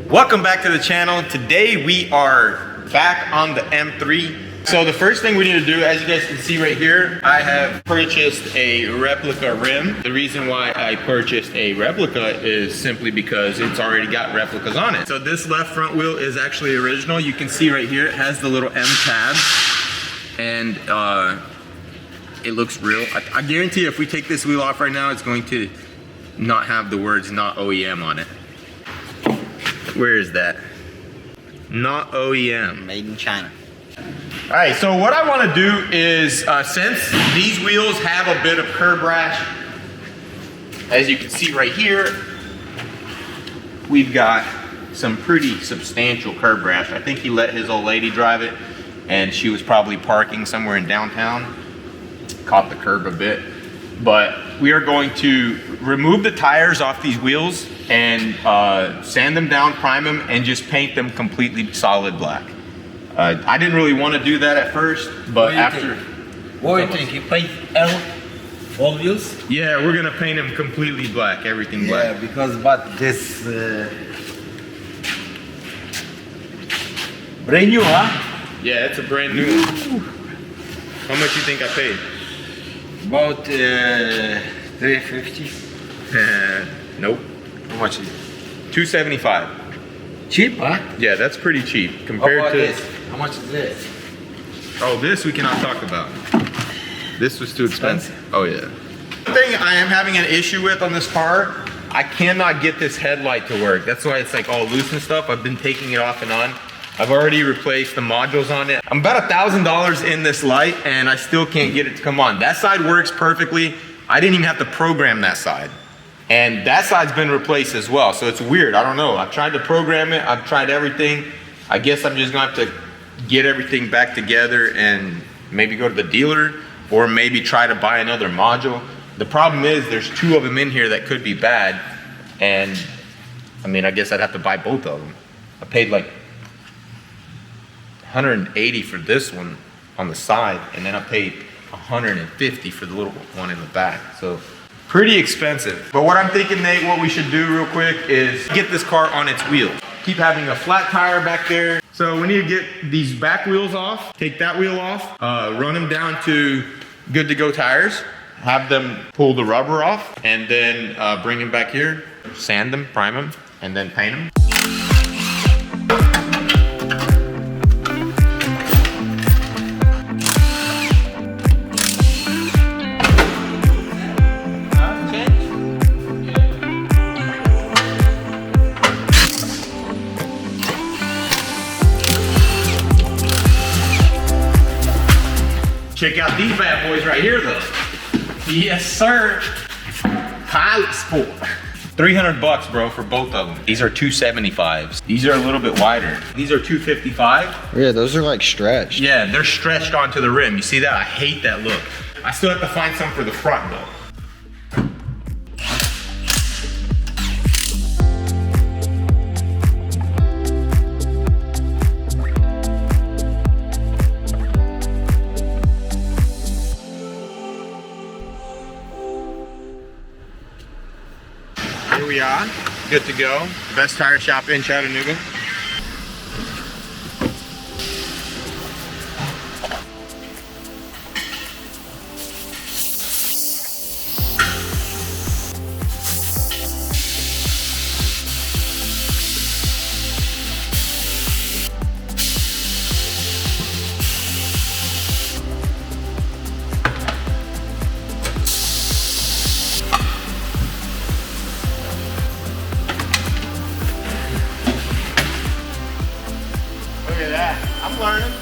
Welcome back to the channel. Today we are back on the M3. So the first thing we need to do, as you guys can see right here, I have purchased a replica rim. The reason why I purchased a replica is simply because it's already got replicas on it. So this left front wheel is actually original. You can see right here, it has the little M tab, and it looks real. I guarantee you if we take this wheel off right now, it's going to not have the words "not OEM" on it. Where is that? Not OEM. Made in China. All right, so what I want to do is, since these wheels have a bit of curb rash, as you can see right here, we've got some pretty substantial curb rash. I think he let his old lady drive it, and she was probably parking somewhere in downtown, caught the curb a bit. But we are going to remove the tires off these wheels and sand them down, prime them, and just paint them completely solid black. I didn't really want to do that at first, but after... What do you think? You paint all wheels? Yeah, we're gonna paint them completely black, everything black. Yeah, because but this brand new, huh? Yeah, it's a brand new one. How much you think I paid? About 350. Nope. How much is it? $275. Cheap, huh? Yeah, that's pretty cheap How compared about to this? How much is this? Oh, this we cannot talk about. This was too expensive. Oh yeah. The thing I am having an issue with on this car, I cannot get this headlight to work. That's why it's like all loose and stuff. I've been taking it off and on. I've already replaced the modules on it. I'm about $1,000 in this light and I still can't get it to come on. That side works perfectly. I didn't even have to program that side. And that side's been replaced as well. So it's weird, I don't know. I've tried to program it, I've tried everything. I guess I'm just gonna have to get everything back together and maybe go to the dealer or maybe try to buy another module. The problem is there's two of them in here that could be bad. And I mean, I guess I'd have to buy both of them. I paid like 180 for this one on the side, and then I paid 150 for the little one in the back. So pretty expensive. But what I'm thinking, Nate, what we should do real quick is get this car on its wheels. Keep having a flat tire back there. So we need to get these back wheels off, take that wheel off, run them down to good to go tires, have them pull the rubber off, and then bring them back here, sand them, prime them, and then paint them. Check out these bad boys right here though. Yes sir. Pilot Sport. 300 bucks, bro, for both of them. These are 275s. These are a little bit wider. These are 255. Yeah, those are like stretched. Yeah, they're stretched onto the rim. You see that? I hate that look. I still have to find some for the front though. Here we are, good to go. Best tire shop in Chattanooga. Look at that. I'm learning.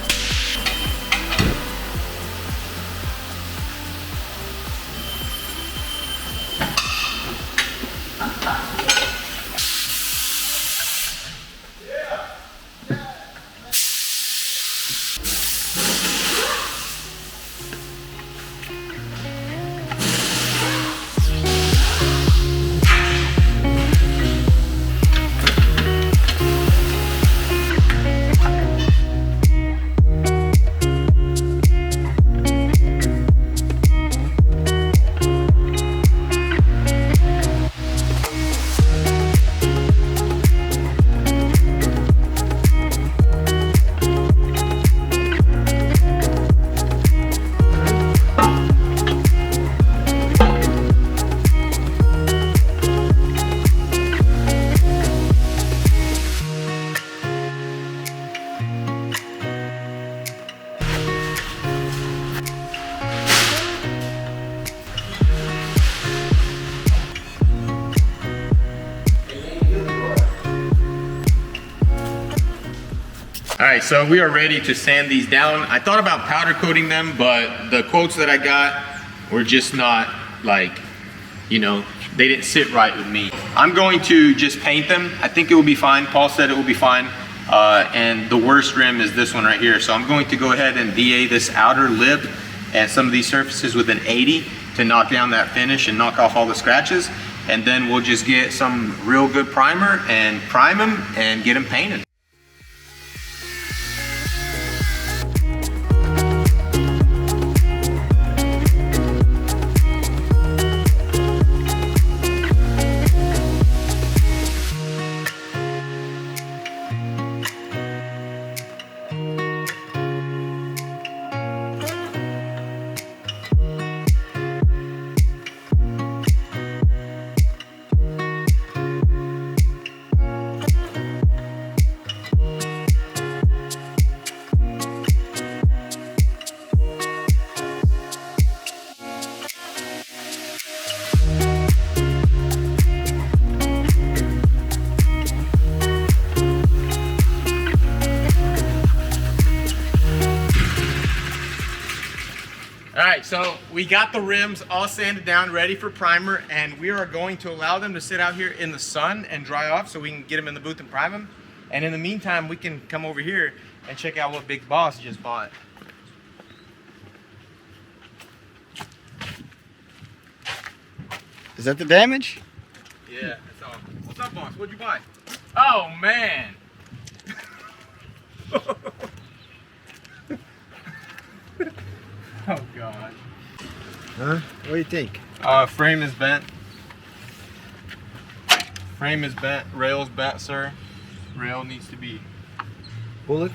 All right, so we are ready to sand these down. I thought about powder coating them, but the quotes that I got were just not like, you know, they didn't sit right with me. I'm going to just paint them. I think it will be fine. Paul said it will be fine. And the worst rim is this one right here. So I'm going to go ahead and VA this outer lip and some of these surfaces with an 80 to knock down that finish and knock off all the scratches. And then we'll just get some real good primer and prime them and get them painted. Alright, so we got the rims all sanded down, ready for primer, and we are going to allow them to sit out here in the sun and dry off so we can get them in the booth and prime them. And in the meantime, we can come over here and check out what Big Boss just bought. Is that the damage? Yeah, that's all. What's up, Boss? What'd you buy? Oh, man! Oh, God. Huh? What do you think? Frame is bent. Frame is bent. Rail's bent, sir. Rail needs to be Bullet?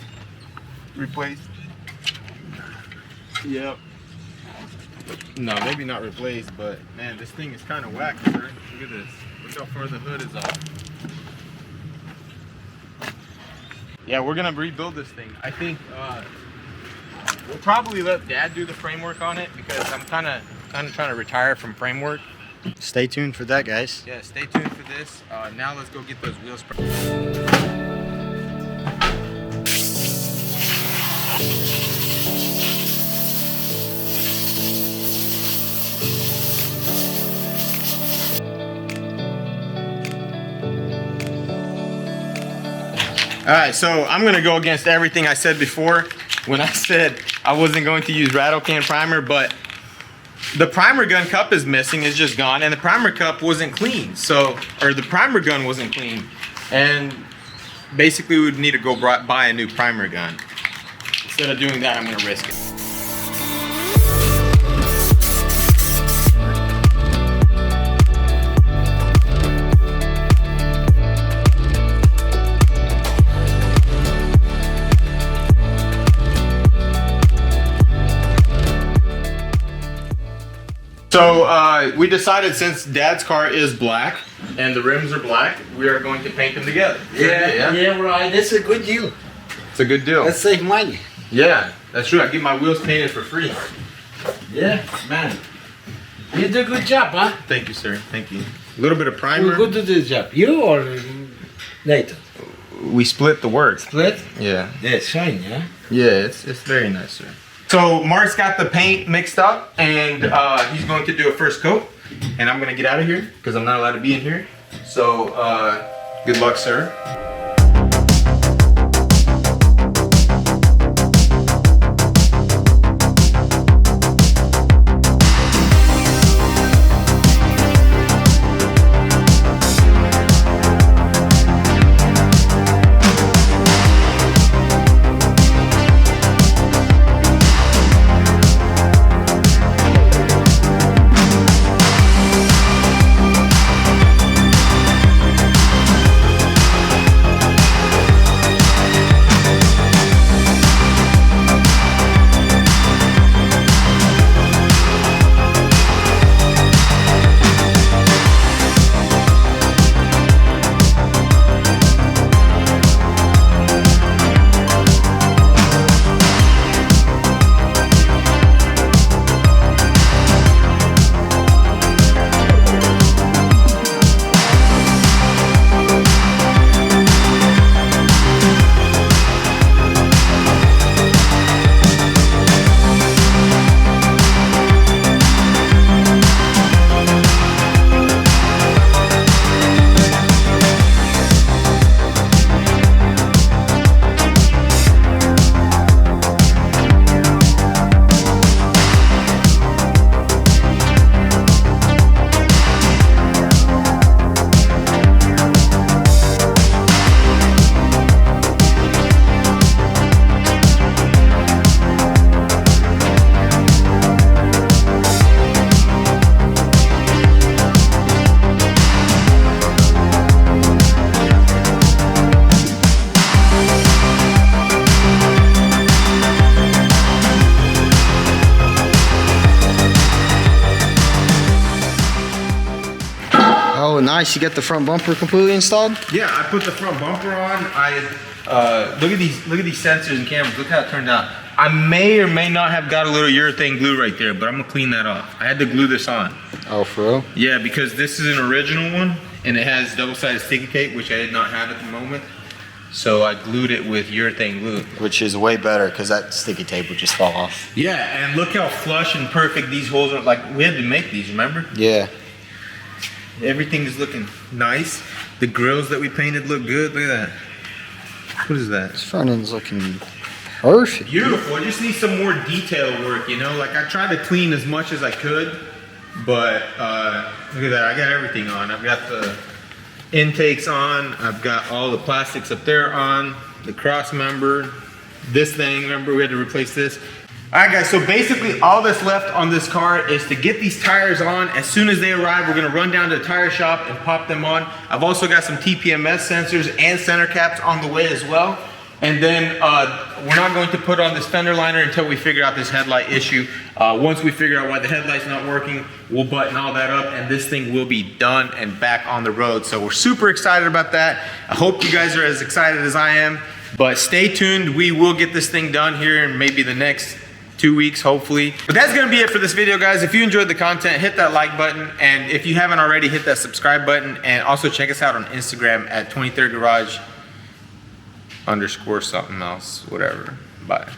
replaced. Yep. No, maybe not replaced, but man, this thing is kind of whack, sir. Look at this. Look how far the hood is off. Yeah, we're gonna rebuild this thing. I think we'll probably let Dad do the framework on it because I'm kind of trying to retire from framework. Stay tuned for that, guys. Yeah, stay tuned for this. Now let's go get those wheels. All right, so I'm gonna go against everything I said before when I said I wasn't going to use rattle can primer, but the primer gun cup is missing, it's just gone, and the primer cup wasn't clean, or the primer gun wasn't clean, and basically we would need to go buy a new primer gun. Instead of doing that, I'm gonna risk it. So we decided since Dad's car is black and the rims are black, we are going to paint them together. Yeah, right. That's a good deal. It's a good deal. Let's save money. Yeah, that's true. I get my wheels painted for free. Yeah, man. You do a good job, huh? Thank you, sir. Thank you. A little bit of primer. Who did the job? You or Nathan? We split the work. Split? Yeah. Yeah, it's shiny, huh? Yeah, it's very nice, sir. So Mark's got the paint mixed up, and he's going to do a first coat, and I'm gonna get out of here because I'm not allowed to be in here. So good luck, sir. Nice. You got the front bumper completely installed? Yeah, I put the front bumper on. Look at these sensors and cameras. Look how it turned out. I may or may not have got a little urethane glue right there, but I'm gonna clean that off. I had to glue this on. Oh, for real? Yeah, because this is an original one and it has double-sided sticky tape, which I did not have at the moment. So I glued it with urethane glue. Which is way better because that sticky tape would just fall off. Yeah, and look how flush and perfect these holes are. Like, we had to make these, remember? Yeah. Everything is looking nice. The grills that we painted look good. Look at that. What is that? This front end's looking perfect. Beautiful. I just need some more detail work, you know? Like, I tried to clean as much as I could, but look at that. I got everything on. I've got the intakes on. I've got all the plastics up there on. The cross member. This thing, remember we had to replace this. All right, guys, so basically all that's left on this car is to get these tires on. As soon as they arrive, we're gonna run down to the tire shop and pop them on. I've also got some TPMS sensors and center caps on the way as well. And then we're not going to put on this fender liner until we figure out this headlight issue. Once we figure out why the headlight's not working, we'll button all that up and this thing will be done and back on the road. So we're super excited about that. I hope you guys are as excited as I am, but stay tuned. We will get this thing done here in maybe the next 2 weeks, hopefully. But that's gonna be it for this video, guys. If you enjoyed the content, hit that like button. And if you haven't already, hit that subscribe button. And also check us out on Instagram at 23rd Garage _ something else, whatever. Bye.